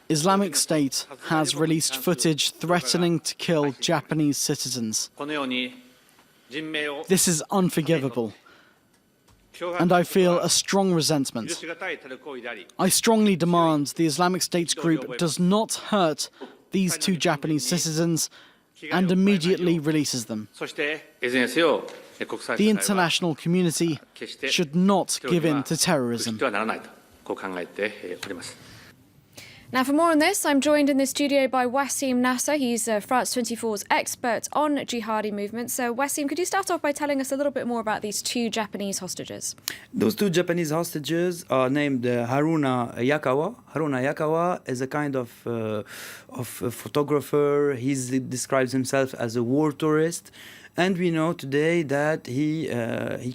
Islamic State has released footage threatening to kill Japanese citizens. This is unforgivable, and I feel a strong resentment. I strongly demand the Islamic State group does not hurt these two Japanese citizens and immediately releases them. The international community should not give in to terrorism. Now, for more on this, I'm joined in the studio by Wassim Nasr. He's France 24's expert on jihadi movements. So, Wassim, could you start off by telling us a little bit more about these two Japanese hostages? Those two Japanese hostages are named Haruna Yakawa. Haruna Yakawa is a kind of photographer. He describes himself as a war tourist. And we know today that he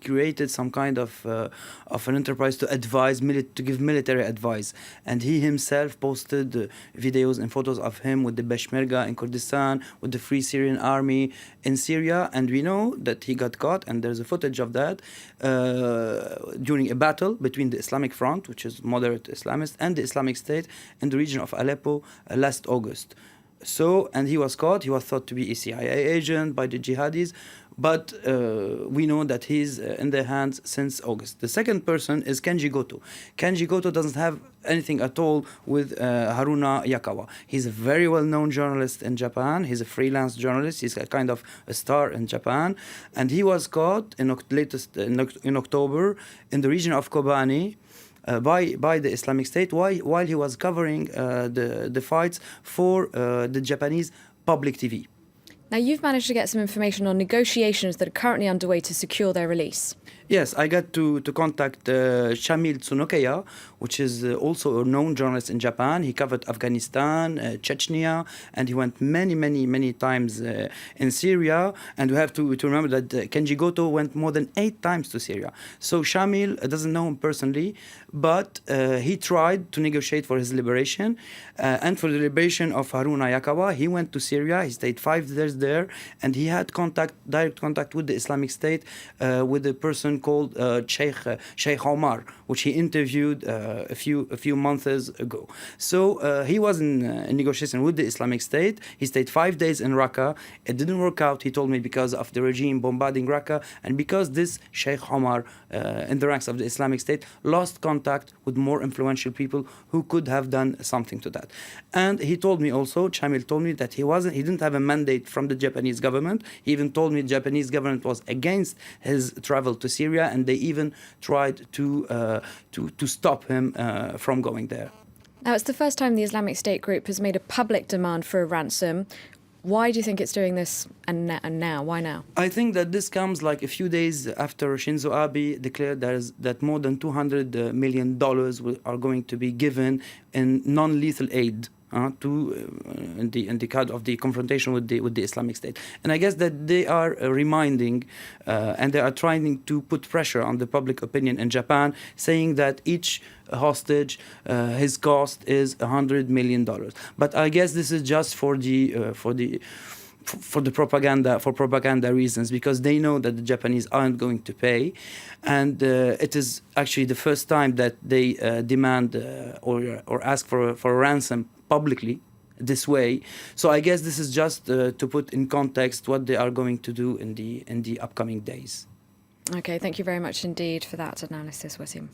created some kind of an enterprise to advise, to give military advice. And he himself posted videos and photos of him with the Peshmerga in Kurdistan, with the Free Syrian Army in Syria. And we know that he got caught, and there's a footage of that during a battle between the Islamic Front, which is moderate Islamist, and the Islamic State in the region of Aleppo last August. And he was caught. He was thought to be a CIA agent by the jihadis, but we know that he's in their hands since August. The second person is Kenji Goto. Kenji Goto doesn't have anything at all with Haruna Yakawa. He's a very well-known journalist in Japan. He's a freelance journalist. He's a kind of a star in Japan. And he was caught in October in the region of Kobani, by the Islamic State while he was covering the fights for the Japanese public TV. Now, you've managed to get some information on negotiations that are currently underway to secure their release. Yes, I got to contact Shamil Tsunokeya, which is also a known journalist in Japan. He covered Afghanistan, Chechnya, and he went many times in Syria. And we have to remember that Kenji Goto went more than 8 times to Syria. So Shamil doesn't know him personally, but he tried to negotiate for his liberation. And for the liberation of Haruna Yakawa, he went to Syria. He stayed 5 days there, and he had direct contact with the Islamic State, with a person called Sheikh Omar, which he interviewed a few months ago. So he was in negotiation with the Islamic State. He stayed 5 days in Raqqa. It didn't work out, he told me, because of the regime bombarding Raqqa, and because this Sheikh Omar in the ranks of the Islamic State lost contact with more influential people who could have done something to that. And he told me also, Shamil told me, that he didn't have a mandate from the Japanese government. He even told me the Japanese government was against his travel to Syria, and they even tried to stop him from going there. Now, it's the first time the Islamic State group has made a public demand for a ransom. Why do you think it's doing this and now? Why now? I think that this comes like a few days after Shinzo Abe declared that more than $200 million are going to be given in non-lethal aid in the kind of the confrontation with the Islamic State. And I guess that they are reminding and they are trying to put pressure on the public opinion in Japan, saying that each hostage, his cost is $100 million. But I guess this is just for propaganda reasons, because they know that the Japanese aren't going to pay, and it is actually the first time that they demand or ask for a ransom publicly this way. So I guess this is just to put in context what they are going to do in the upcoming days. Okay, thank you very much indeed for that analysis, Wassim.